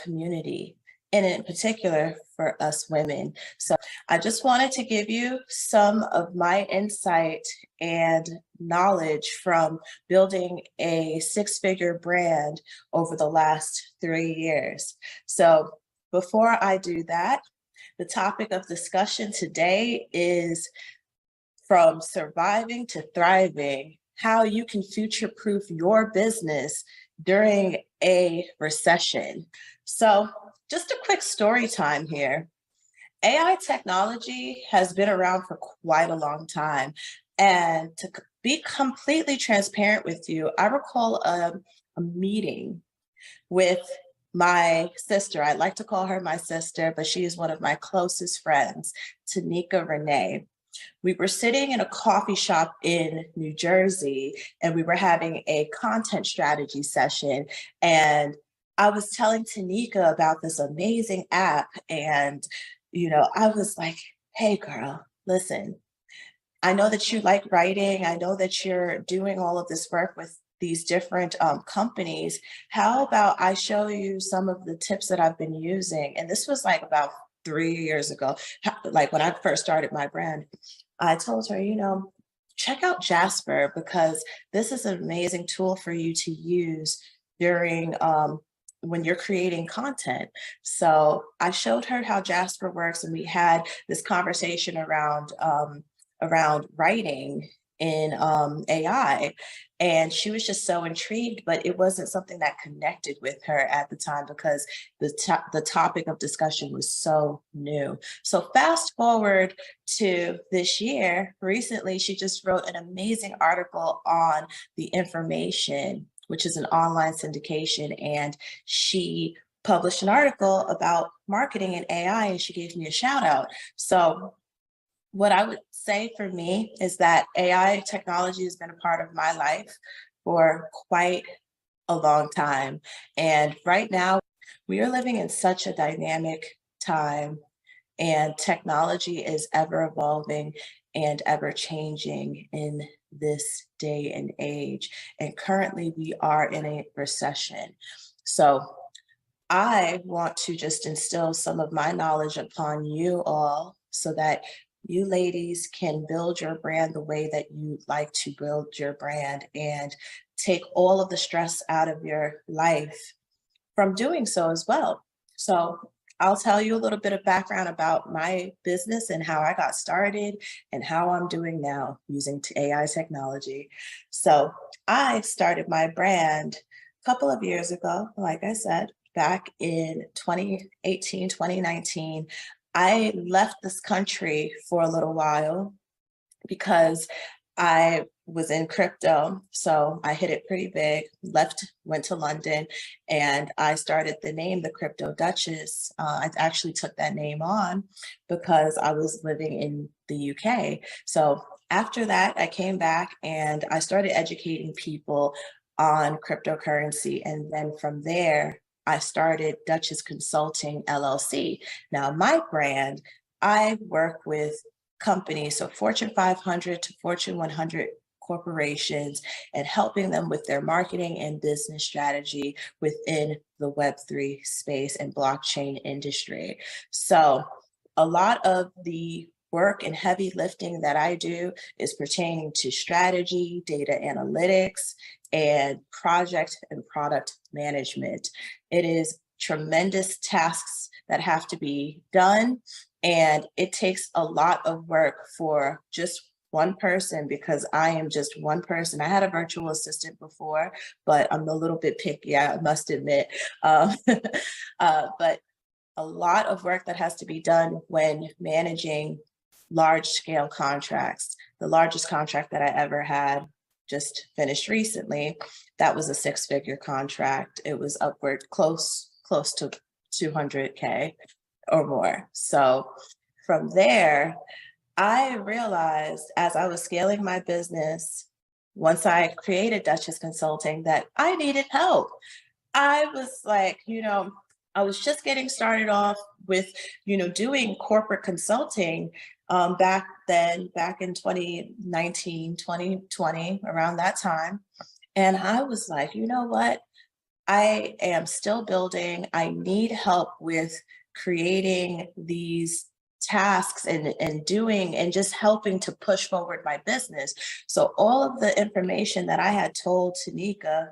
community, and in particular for us women. So I just wanted to give you some of my insight and knowledge from building a six-figure brand over the last 3 years. So before I do that, the topic of discussion today is from surviving to thriving, how you can future-proof your business during a recession. So just a quick story time here. AI technology has been around for quite a long time. And to be completely transparent with you, I recall a meeting with my sister. I like to call her my sister, but she is one of my closest friends, Tanika Renee. We were sitting in a coffee shop in New Jersey, and we were having a content strategy session. And I was telling Tanika about this amazing app. And, I was like, hey, girl, listen, I know that you like writing. I know that you're doing all of this work with these different companies. How about I show you some of the tips that I've been using? And this was like about 3 years ago, like when I first started my brand. I told her, check out Jasper because this is an amazing tool for you to use during when you're creating content. So I showed her how Jasper works, and we had this conversation around writing in AI. And she was just so intrigued, but it wasn't something that connected with her at the time because the topic of discussion was so new. So fast forward to this year, recently, she just wrote an amazing article on The Information, which is an online syndication. And she published an article about marketing and AI, and she gave me a shout out. So what I would say for me is that AI technology has been a part of my life for quite a long time. And right now, we are living in such a dynamic time, and technology is ever evolving and ever changing in this day and age. And currently, we are in a recession. So I want to just instill some of my knowledge upon you all so that you ladies can build your brand the way that you like to build your brand and take all of the stress out of your life from doing so as well. So I'll tell you a little bit of background about my business and how I got started and how I'm doing now using AI technology. So I started my brand a couple of years ago, like I said, back in 2018, 2019. I left this country for a little while because I was in crypto. So I hit it pretty big, left, went to London, and I started the name The Crypto Duchess. I actually took that name on because I was living in the UK. So after that, I came back and I started educating people on cryptocurrency. And then from there, I started Duchess Consulting LLC. Now, my brand, I work with companies, so Fortune 500 to Fortune 100 corporations, and helping them with their marketing and business strategy within the Web3 space and blockchain industry. So a lot of the work and heavy lifting that I do is pertaining to strategy, data analytics, and project and product management. It is tremendous tasks that have to be done, and it takes a lot of work for just one person because I am just one person. I had a virtual assistant before, but I'm a little bit picky, I must admit. But a lot of work that has to be done when managing large scale contracts. The largest contract that I ever had just finished recently, that was a six-figure contract. It was upward close to 200K or more. So from there, I realized as I was scaling my business, once I created Duchess Consulting, that I needed help. I was like, I was just getting started off with, doing corporate consulting back then, back in 2019, 2020, around that time. And I was like, you know what? I am still building. I need help with creating these tasks and doing and just helping to push forward my business. So all of the information that I had told Tanika,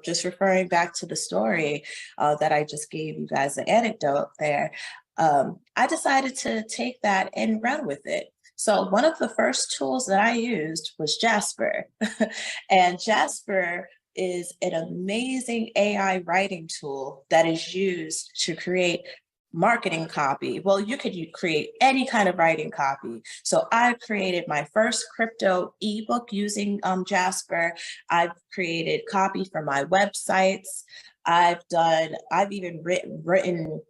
just referring back to the story that I just gave you guys, the anecdote there, I decided to take that and run with it. So one of the first tools that I used was Jasper. And Jasper is an amazing AI writing tool that is used to create marketing copy. Well, you could create any kind of writing copy. So I created my first crypto ebook using Jasper. I've created copy for my websites. I've even written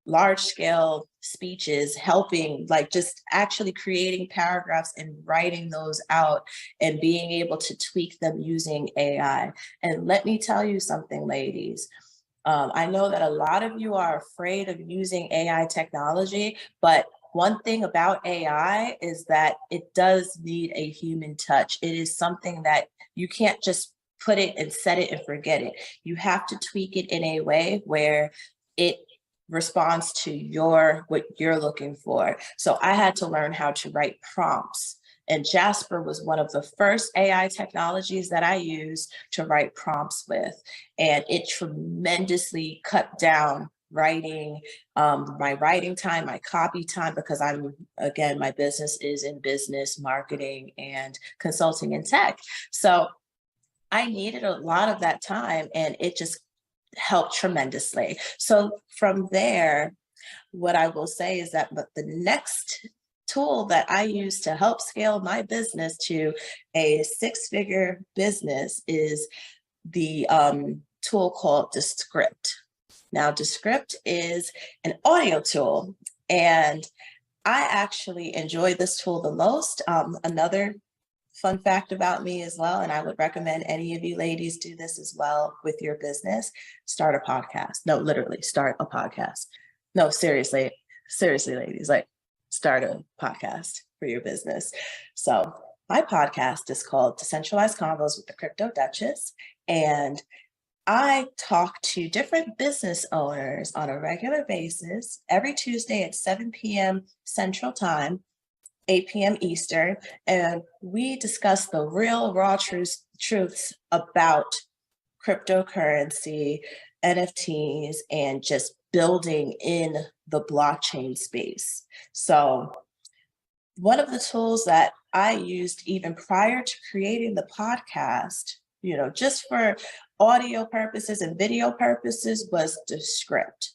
large scale speeches, helping, like, just actually creating paragraphs and writing those out and being able to tweak them using AI. And let me tell you something, ladies. I know that a lot of you are afraid of using AI technology, but one thing about AI is that it does need a human touch. It is something that you can't just put it and set it and forget it. You have to tweak it in a way where it responds to what you're looking for. So I had to learn how to write prompts. And Jasper was one of the first AI technologies that I used to write prompts with. And it tremendously cut down my writing time, my copy time, because again, my business is in business, marketing, and consulting and tech. So I needed a lot of that time, and it just helped tremendously. So from there, what I will say is that the next tool that I use to help scale my business to a six-figure business is the tool called Descript. Now, Descript is an audio tool, and I actually enjoy this tool the most. Another fun fact about me as well, and I would recommend any of you ladies do this as well with your business: start a podcast. No, literally, start a podcast. No, seriously, ladies, like, start a podcast for your business. So my podcast is called Decentralized Convos with the Crypto Duchess, and I talk to different business owners on a regular basis every Tuesday at 7 p.m. Central Time, 8 p.m. Eastern, and we discuss the real raw truths about cryptocurrency, NFTs, and just building in the blockchain space. So one of the tools that I used even prior to creating the podcast, just for audio purposes and video purposes, was Descript.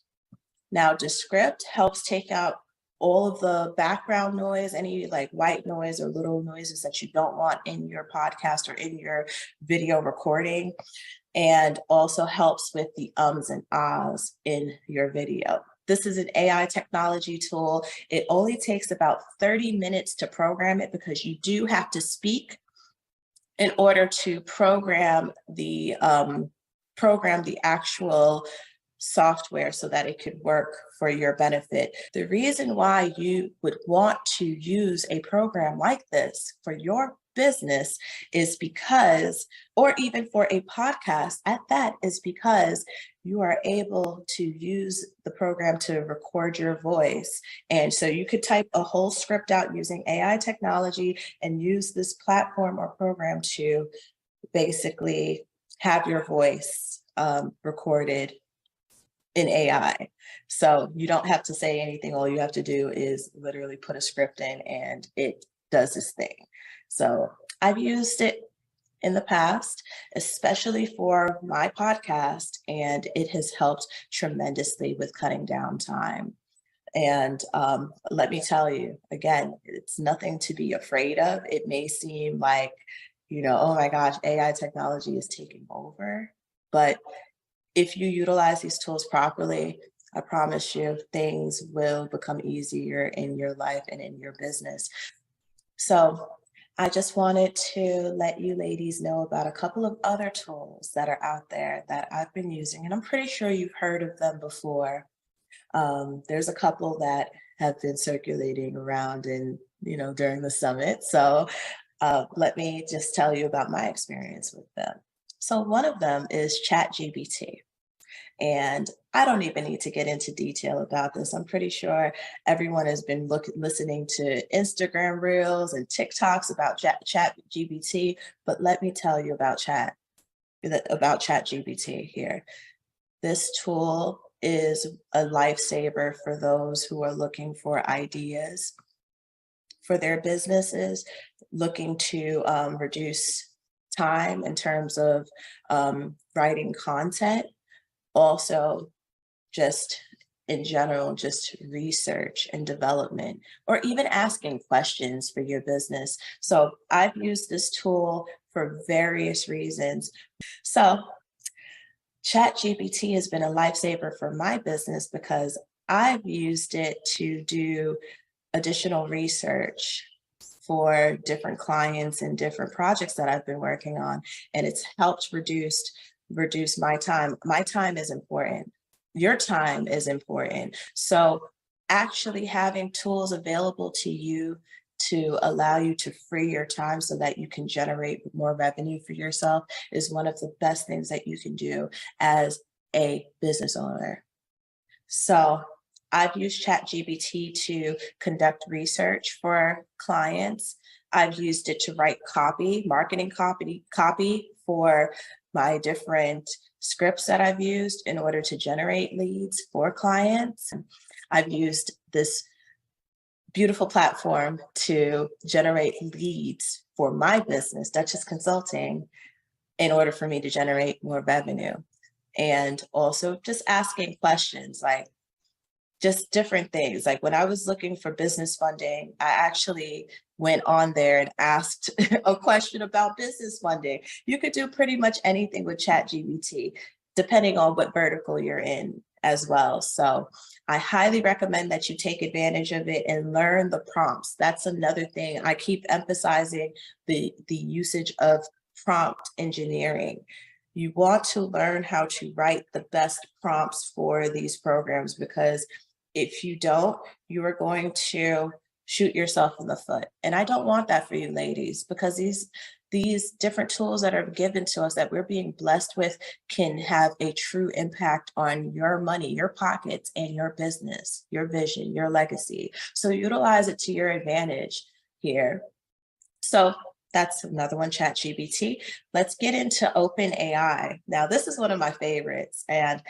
Now, Descript helps take out all of the background noise, any like white noise or little noises that you don't want in your podcast or in your video recording, and also helps with the ums and ahs in your video. This is an AI technology tool. It only takes about 30 minutes to program it, because you do have to speak in order to program the actual software so that it could work for your benefit. The reason why you would want to use a program like this for your business is because, or even for a podcast at that, is because you are able to use the program to record your voice. And so you could type a whole script out using AI technology and use this platform or program to basically have your voice recorded in AI. So you don't have to say anything. All you have to do is literally put a script in and it does this thing. So I've used it in the past, especially for my podcast, and it has helped tremendously with cutting down time. And let me tell you, again, it's nothing to be afraid of. It may seem like, oh my gosh, AI technology is taking over. But if you utilize these tools properly, I promise you things will become easier in your life and in your business. So I just wanted to let you ladies know about a couple of other tools that are out there that I've been using, and I'm pretty sure you've heard of them before. There's a couple that have been circulating around during the summit. So let me just tell you about my experience with them. So one of them is ChatGPT. And I don't even need to get into detail about this. I'm pretty sure everyone has been listening to Instagram reels and TikToks about ChatGPT, but let me tell you about ChatGPT here. This tool is a lifesaver for those who are looking for ideas for their businesses, looking to reduce time in terms of writing content, also just in general, just research and development, or even asking questions for your business. So I've used this tool for various reasons. So ChatGPT has been a lifesaver for my business because I've used it to do additional research for different clients and different projects that I've been working on. And it's helped reduce my time. My time is important. Your time is important. So actually having tools available to you to allow you to free your time so that you can generate more revenue for yourself is one of the best things that you can do as a business owner. So I've used ChatGPT to conduct research for clients. I've used it to write marketing copy for my different scripts that I've used in order to generate leads for clients. I've used this beautiful platform to generate leads for my business, Duchess Consulting, in order for me to generate more revenue. And also just asking questions like just different things. Like when I was looking for business funding, I actually went on there and asked a question about business funding. You could do pretty much anything with ChatGPT, depending on what vertical you're in as well. So I highly recommend that you take advantage of it and learn the prompts. That's another thing. I keep emphasizing the usage of prompt engineering. You want to learn how to write the best prompts for these programs, because if you don't, you are going to shoot yourself in the foot. And I don't want that for you ladies, because these different tools that are given to us that we're being blessed with can have a true impact on your money, your pockets, and your business, your vision, your legacy. So utilize it to your advantage here. So that's another one, ChatGPT. Let's get into OpenAI. Now, this is one of my favorites. And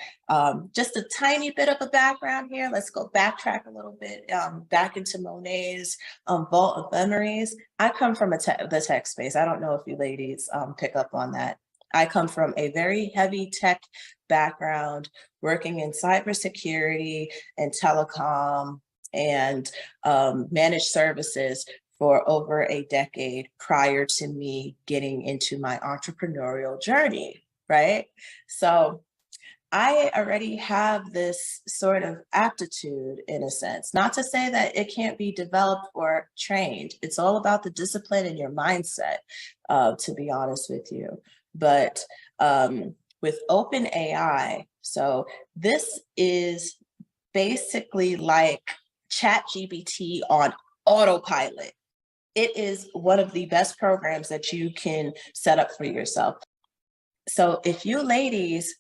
just a tiny bit of a background here. Let's go backtrack a little bit back into Monet's vault of memories. I come from the tech space. I don't know if you ladies pick up on that. I come from a very heavy tech background, working in cybersecurity and telecom and managed services for over a decade prior to me getting into my entrepreneurial journey, right? So I already have this sort of aptitude in a sense, not to say that it can't be developed or trained. It's all about the discipline and your mindset, to be honest with you. But with OpenAI, so this is basically like ChatGPT on autopilot. It is one of the best programs that you can set up for yourself. So if you ladies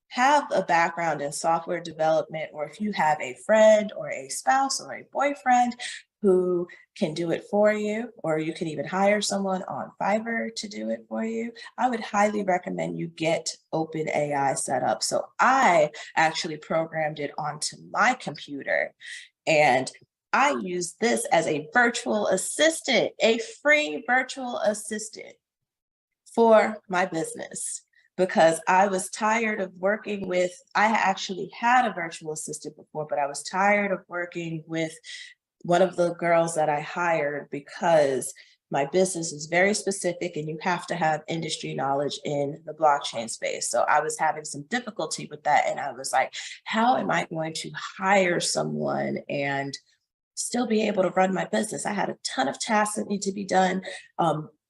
have a background in software development, or if you have a friend or a spouse or a boyfriend who can do it for you, or you can even hire someone on Fiverr to do it for you, I would highly recommend you get OpenAI set up. So I actually programmed it onto my computer, and I use this as a virtual assistant, a free virtual assistant for my business, because I was tired of working with, I actually had a virtual assistant before, but I was tired of working with one of the girls that I hired, because my business is very specific and you have to have industry knowledge in the blockchain space. So I was having some difficulty with that. And I was like, how am I going to hire someone and still be able to run my business? I had a ton of tasks that need to be done,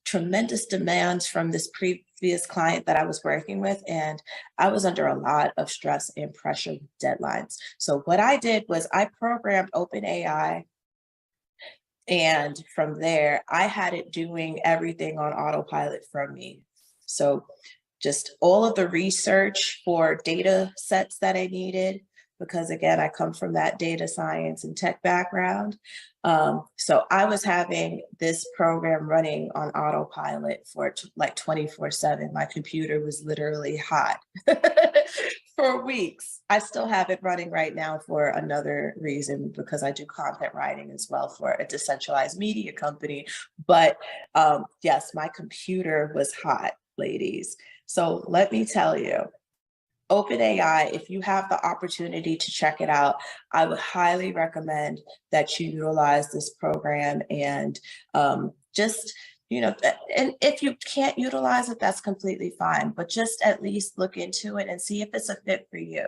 tremendous demands from this previous client that I was working with, and I was under a lot of stress and pressure with deadlines. So what I did was I programmed OpenAI, and from there, I had it doing everything on autopilot from me. So just all of the research for data sets that I needed, because again, I come from that data science and tech background. So I was having this program running on autopilot for like 24/7. My computer was literally hot for weeks. I still have it running right now for another reason, because I do content writing as well for a decentralized media company. But yes, my computer was hot, ladies. So let me tell you, OpenAI, if you have the opportunity to check it out, I would highly recommend that you utilize this program and just, and if you can't utilize it, that's completely fine, but just at least look into it and see if it's a fit for you.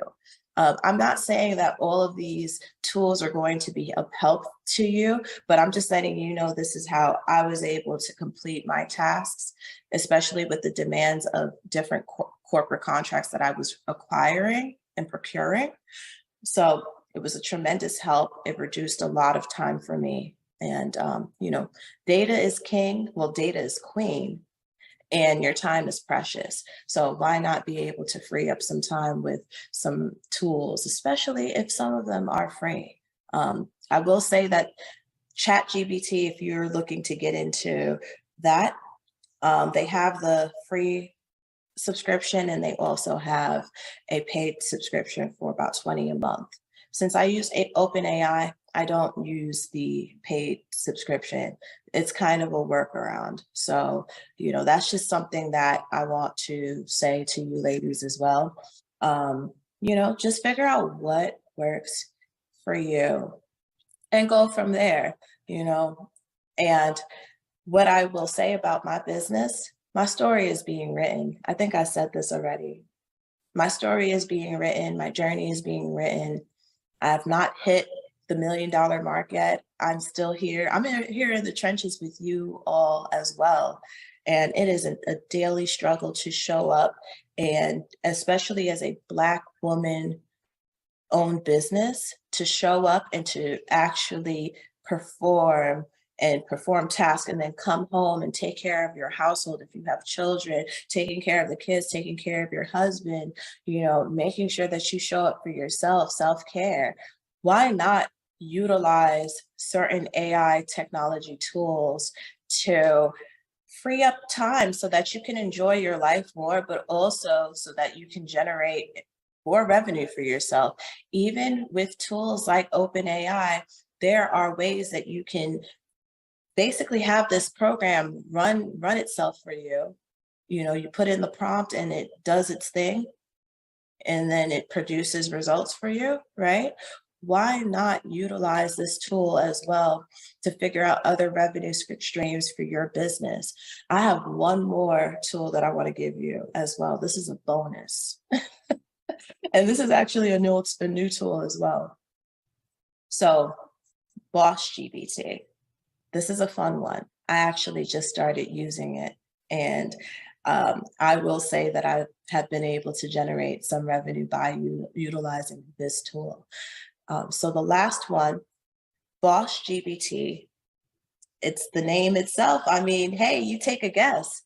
I'm not saying that all of these tools are going to be of help to you, but I'm just letting you know this is how I was able to complete my tasks, especially with the demands of different corporate contracts that I was acquiring and procuring. So it was a tremendous help. It reduced a lot of time for me. And, data is king. Well, data is queen, and your time is precious. So why not be able to free up some time with some tools, especially if some of them are free? I will say that ChatGPT, if you're looking to get into that, they have the free subscription, and they also have a paid subscription for about 20 a month. Since I use OpenAI, I don't use the paid subscription. It's kind of a workaround. So, that's just something that I want to say to you ladies as well. Just figure out what works for you and go from there, And what I will say about my business, my story is being written. I think I said this already. My story is being written. My journey is being written. I have not hit the $1 million mark yet. I'm still here. I'm here in the trenches with you all as well. And it is a daily struggle to show up. And especially as a Black woman owned business, to show up and to actually perform tasks, and then come home and take care of your household if you have children, taking care of the kids, taking care of your husband, making sure that you show up for yourself, self-care. Why not utilize certain AI technology tools to free up time so that you can enjoy your life more, but also so that you can generate more revenue for yourself? Even with tools like OpenAI, there are ways that you can basically have this program run itself for you. You put in the prompt and it does its thing, and then it produces results for you, right? Why not utilize this tool as well to figure out other revenue streams for your business? I have one more tool that I want to give you as well. This is a bonus. And this is actually a new tool as well. So, Boss GPT. This is a fun one. I actually just started using it, and I will say that I have been able to generate some revenue by utilizing this tool. So the last one, Boss GPT, it's the name itself. I mean, hey, you take a guess.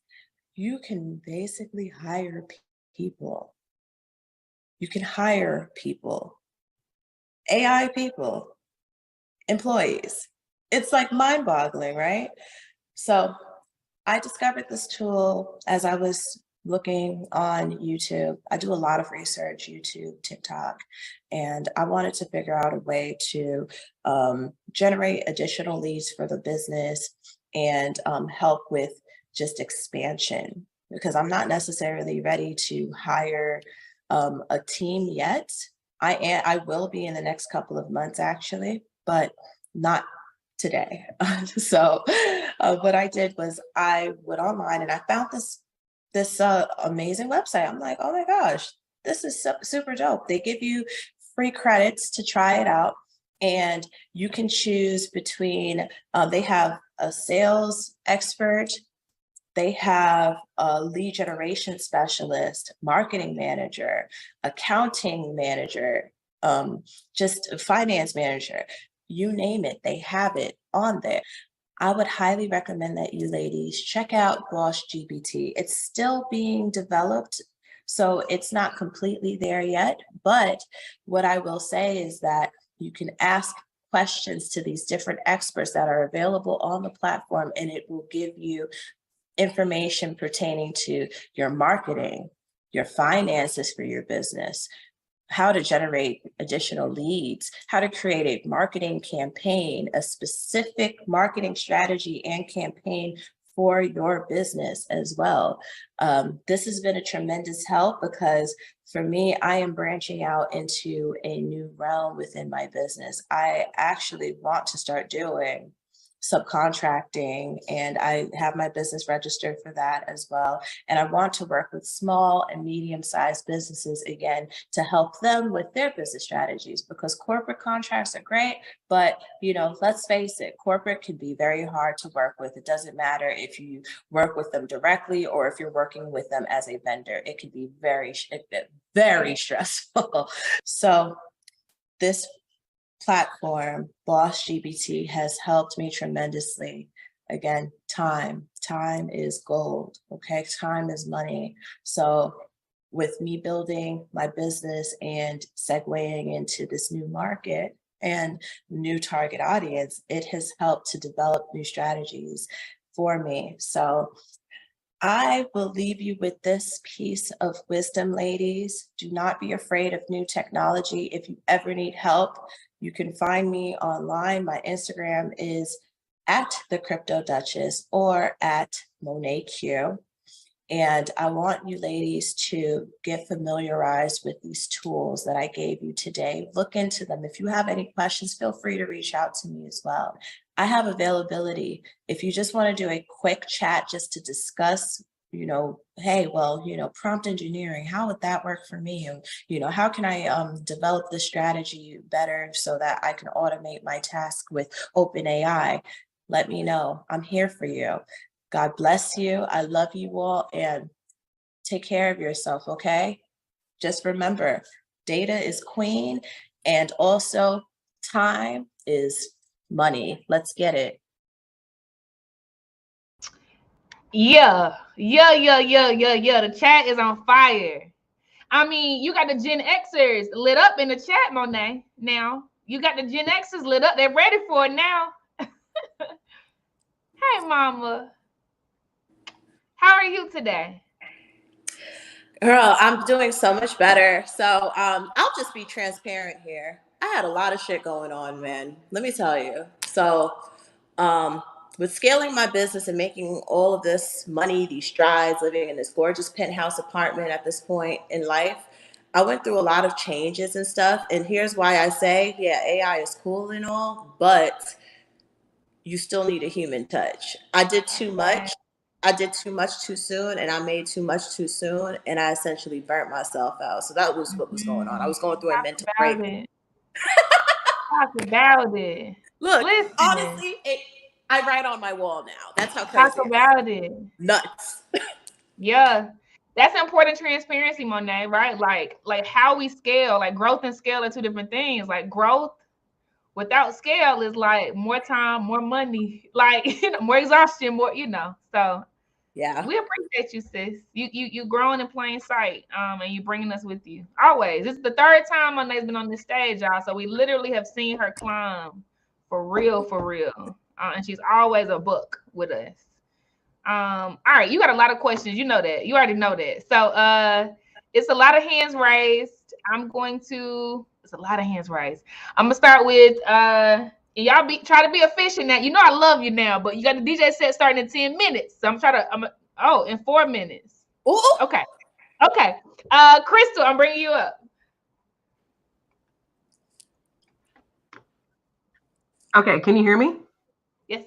You can basically hire people. You can hire people, AI people, employees. It's like mind boggling, right? So I discovered this tool as I was looking on YouTube. I do a lot of research, YouTube, TikTok, and I wanted to figure out a way to generate additional leads for the business and help with just expansion, because I'm not necessarily ready to hire a team yet. I will be in the next couple of months actually, but not today. So what I did was I went online and I found this amazing website. I'm like, oh my gosh, this is super dope. They give you free credits to try it out, and you can choose between. They have a sales expert, they have a lead generation specialist, marketing manager, accounting manager, just a finance manager. You name it, they have it on there. I would highly recommend that you ladies check out Boss GPT. It's still being developed, so it's not completely there yet. But what I will say is that you can ask questions to these different experts that are available on the platform, and it will give you information pertaining to your marketing, your finances for your business, how to generate additional leads, how to create a marketing campaign, a specific marketing strategy and campaign for your business as well. This has been a tremendous help because for me, I am branching out into a new realm within my business. I actually want to start doing subcontracting, and I have my business registered for that as well. And I want to work with small and medium-sized businesses again to help them with their business strategies, because corporate contracts are great, but let's face it, corporate can be very hard to work with. It doesn't matter if you work with them directly or if you're working with them as a vendor. It can be very stressful. So this platform, Boss GPT, has helped me tremendously. Again, time is gold. Okay, time is money. So with me building my business and segueing into this new market and new target audience, it has helped to develop new strategies for me. So I will leave you with this piece of wisdom, ladies. Do not be afraid of new technology. If you ever need help, you can find me online. My Instagram is at the Crypto Duchess or at Monet Q. And I want you ladies to get familiarized with these tools that I gave you today. Look into them. If you have any questions, feel free to reach out to me as well. I have availability. If you just want to do a quick chat just to discuss, hey, well, prompt engineering, how would that work for me? And, how can I develop this strategy better so that I can automate my task with OpenAI? Let me know. I'm here for you. God bless you. I love you all, and take care of yourself, okay? Just remember, data is queen, and also time is money. Let's get it. Yeah. The chat is on fire. I mean, you got the Gen Xers lit up in the chat, Monet. Now, you got the Gen Xers lit up. They're ready for it now. Hey, mama. How are you today? Girl, I'm doing so much better. So I'll just be transparent here. I had a lot of shit going on, man. Let me tell you. So with scaling my business and making all of this money, these strides, living in this gorgeous penthouse apartment at this point in life, I went through a lot of changes and stuff. And here's why I say, yeah, AI is cool and all, but you still need a human touch. I did too much. I did too much too soon, and I made too much too soon, and I essentially burnt myself out. So that was what was going on. I was going through a mental Talk break. about it. Talk about it. Look, Listen. honestly, I write on my wall now. That's how Talk crazy I am. about it. Nuts. Yeah. That's important transparency, Monet, right? Like how we scale, like growth and scale are two different things. Like growth without scale is like more time, more money, like more exhaustion, So Yeah. we appreciate you, sis. You growing in plain sight, and you bringing us with you always. This is the third time Monet's been on this stage, y'all. So we literally have seen her climb for real, and she's always a book with us. All right, you got a lot of questions. You know that. You already know that. So it's a lot of hands raised. It's a lot of hands raised. I'm gonna start with y'all try to be efficient now. You know I love you now, but you got the DJ set starting in 10 minutes. So in 4 minutes. Ooh. Okay. Okay. Crystal, I'm bringing you up. Okay, can you hear me? Yes.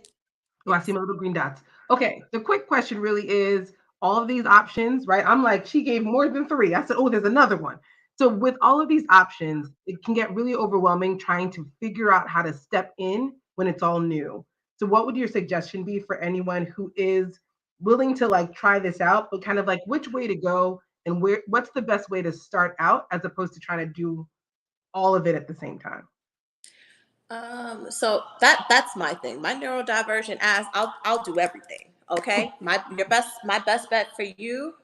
Oh, I see my little green dots. Okay, the quick question really is all of these options, right? I'm like, she gave more than 3. I said, oh, there's another one. So with all of these options, it can get really overwhelming trying to figure out how to step in when it's all new. So what would your suggestion be for anyone who is willing to like try this out, but kind of like which way to go and what's the best way to start out as opposed to trying to do all of it at the same time? So that's my thing. My neurodivergent ass, I'll do everything. Okay. My best bet for you,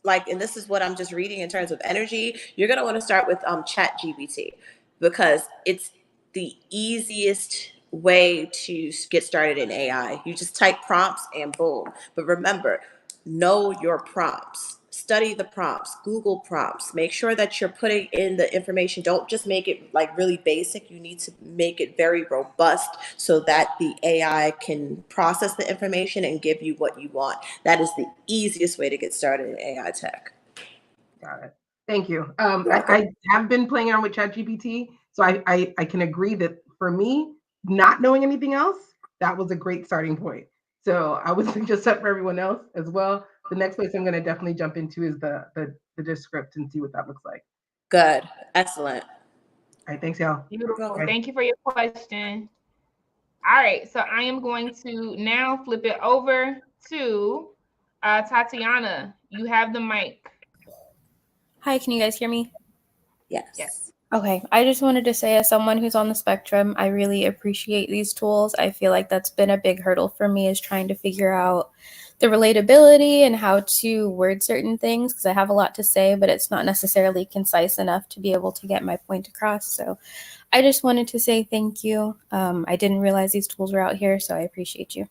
like, and this is what I'm just reading in terms of energy, you're gonna want to start with Chat GBT, because it's the easiest way to get started in AI. You just type prompts and boom. But remember, know your prompts. Study the prompts, Google prompts. Make sure that you're putting in the information. Don't just make it like really basic. You need to make it very robust so that the AI can process the information and give you what you want. That is the easiest way to get started in AI tech. Got it. Thank you. You're welcome. I have been playing around with ChatGPT, so I can agree that for me, not knowing anything else, that was a great starting point. So I would suggest that for everyone else as well. The next place I'm going to definitely jump into is the Descript and see what that looks like. Good. Excellent. All right, thanks, y'all. Beautiful. Bye. Thank you for your question. All right, so I am going to now flip it over to Tatiana. You have the mic. Hi, can you guys hear me? Yes. Yes. Okay, I just wanted to say, as someone who's on the spectrum, I really appreciate these tools. I feel like that's been a big hurdle for me, is trying to figure out the relatability and how to word certain things, because I have a lot to say, but it's not necessarily concise enough to be able to get my point across. So I just wanted to say thank you. I didn't realize these tools were out here, so I appreciate you.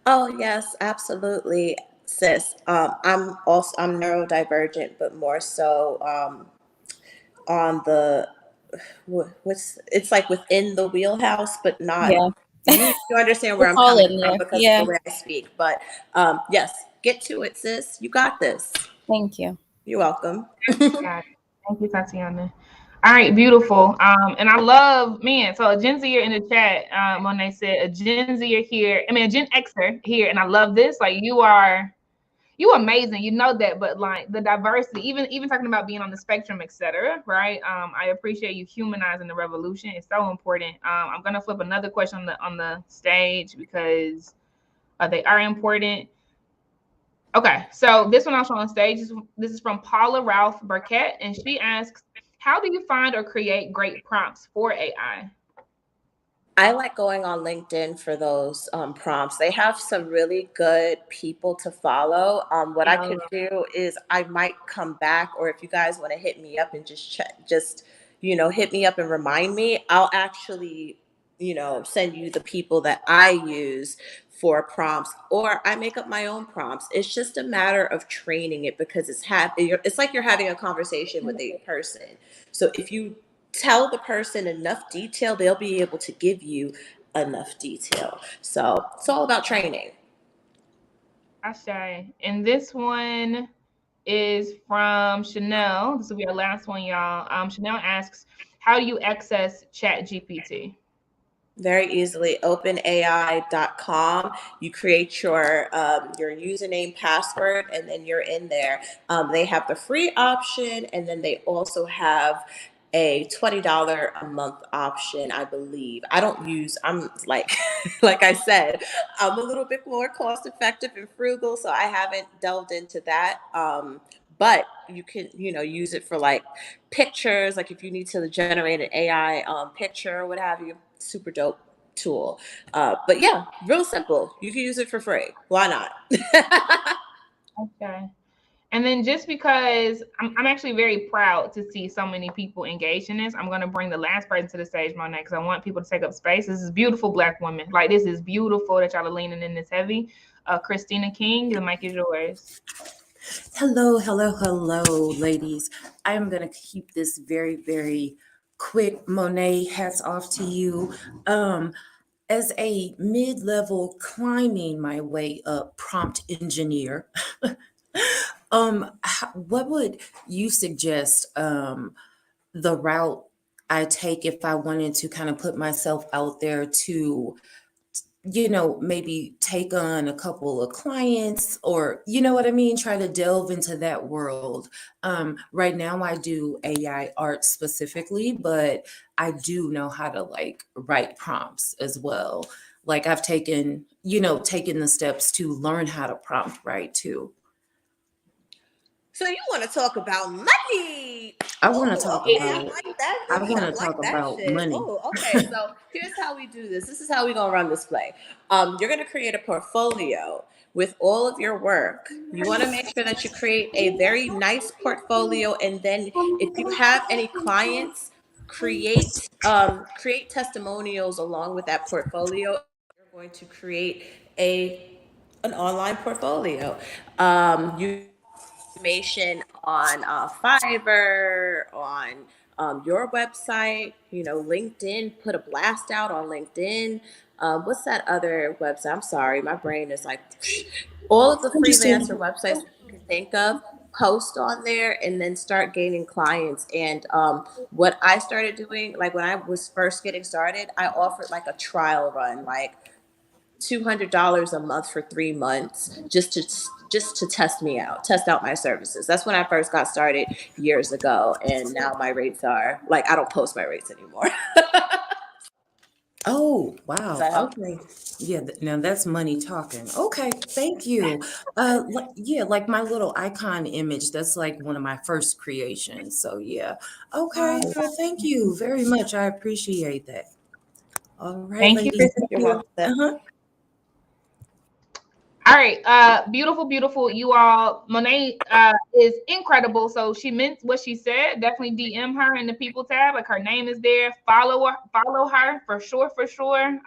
Oh yes, absolutely, sis. I'm neurodivergent, but more so on the what's it's like within the wheelhouse, but not. Yeah, You understand where it's I'm all coming in from there. because of Yeah, the way I speak. But yes, get to it, sis. You got this. thank you. You're welcome. Got it. Thank you, Tatiana. All right, beautiful. And I love, man, so a Gen Zer in the chat, Monet said a Gen Zer here, a Gen Xer here, and I love this. Like you amazing, you know that, but like the diversity, even talking about being on the spectrum, etc. Right? I appreciate you humanizing the revolution. It's so important. I'm gonna flip another question on the stage because they are important. Okay, so this one also on stage. This is from Paula Ralph Burkett, and she asks, "How do you find or create great prompts for AI?" I like going on LinkedIn for those prompts. They have some really good people to follow. What I could do is I might come back, or if you guys want to hit me up and just check, just hit me up and remind me. I'll actually send you the people that I use for prompts, or I make up my own prompts. It's just a matter of training it, because it's like you're having a conversation with a person. So if you tell the person enough detail, they'll be able to give you enough detail. So it's all about training. Ashay. And this one is from Chanel. This will be our last one, y'all. Chanel asks, "How do you access Chat GPT?" Very easily, openai.com. You create your username, password, and then you're in there. They have the free option, and then they also have a $20 a month option, I believe. I'm like, like I said, I'm a little bit more cost effective and frugal, so I haven't delved into that. But you can, use it for like pictures, like if you need to generate an AI picture or what have you. Super dope tool. But yeah, real simple. You can use it for free. Why not? Okay. And then just because I'm actually very proud to see so many people engaged in this, I'm going to bring the last person to the stage, Monet, because I want people to take up space. This is beautiful Black woman. Like, this is beautiful that y'all are leaning in this heavy. Christina King, the mic is yours. Hello, ladies. I am going to keep this very, very quick. Monet, hats off to you. As a mid-level climbing my way up prompt engineer, what would you suggest the route I take if I wanted to kind of put myself out there to maybe take on a couple of clients, or, you know what I mean? Try to delve into that world. Right now I do AI art specifically, but I do know how to like write prompts as well. Like I've taken the steps to learn how to prompt write too. So you want to talk about money? I want to Oh, talk okay. about. I like that. I Vicky. want I to talk like that about shit. money. Oh, okay. So here's how we do this. This is how we're gonna run this play. You're gonna create a portfolio with all of your work. You want to make sure that you create a very nice portfolio, and then if you have any clients, create testimonials along with that portfolio. You're going to create an online portfolio. You information on Fiverr, on your website, LinkedIn, put a blast out on LinkedIn. What's that other website? I'm sorry, my brain is like all of the freelancer Understandable. websites that you can think of. Post on there and then start gaining clients. And what I started doing, like when I was first getting started, I offered like a trial run, like $200 a month for 3 months just to test me out, test out my services. That's when I first got started years ago, and now my rates are like I don't post my rates anymore. Oh, Does wow. that help? Okay. Yeah, now that's money talking. Okay, thank you. Yeah, like my little icon image, that's like one of my first creations. So yeah. Okay, well, thank you very much. I appreciate that. All right, Thank you, ladies. Chrissy. Thank You're you. welcome. Uh-huh. All right, beautiful, beautiful. You all, Monet is incredible. So she meant what she said. Definitely DM her in the people tab. Like her name is there. Follow her for sure, for sure.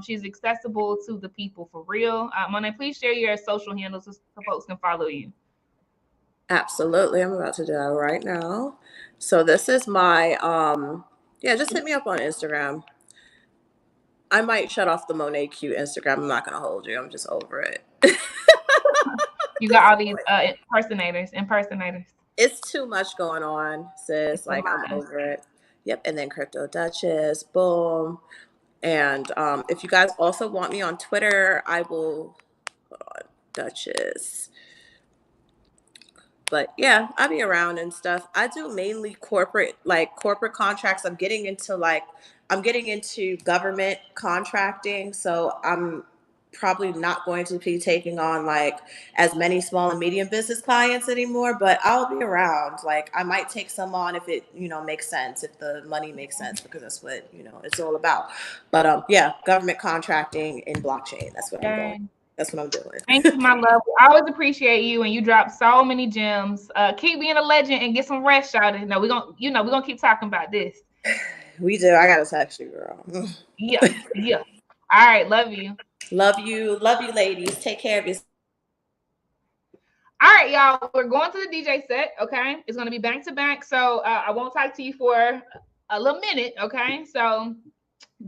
She's accessible to the people for real. Monet, please share your social handles so folks can follow you. Absolutely. I'm about to do that right now. So this is my yeah, just hit me up on Instagram. I might shut off the Monet Q Instagram. I'm not gonna hold you. I'm just over it. You got all these impersonators. It's too much going on, sis. It's a Like I'm lot. over it. Yep. And then Crypto Duchess, boom. And if you guys also want me on Twitter, I will. Hold on, Duchess. But yeah, I'll be around and stuff. I do mainly corporate contracts. I'm getting into government contracting, so I'm probably not going to be taking on like as many small and medium business clients anymore, but I'll be around. Like I might take some on if it, makes sense, if the money makes sense, because that's what, it's all about. But yeah, government contracting in blockchain. Dang. That's what I'm doing. Thank you, my love. I always appreciate you, and you drop so many gems. Keep being a legend and get some rest, Shawty. No, we're gonna keep talking about this. We do. I gotta text you, girl. Yeah, yeah. All right, love you. Love you, ladies. Take care of yourself. All right, y'all. We're going to the DJ set. Okay, it's gonna be back to back. So I won't talk to you for a little minute. Okay, so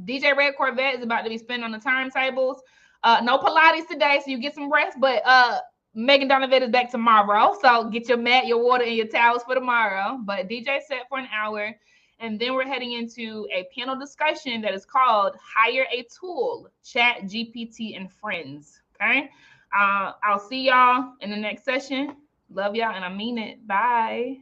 DJ Red Corvette is about to be spinning on the turntables. No Pilates today, so you get some rest. But Megan Donovan is back tomorrow, so get your mat, your water, and your towels for tomorrow. But DJ set for an hour, and then we're heading into a panel discussion that is called "Hire a Tool: Chat GPT and Friends." Okay, I'll see y'all in the next session. Love y'all, and I mean it. Bye.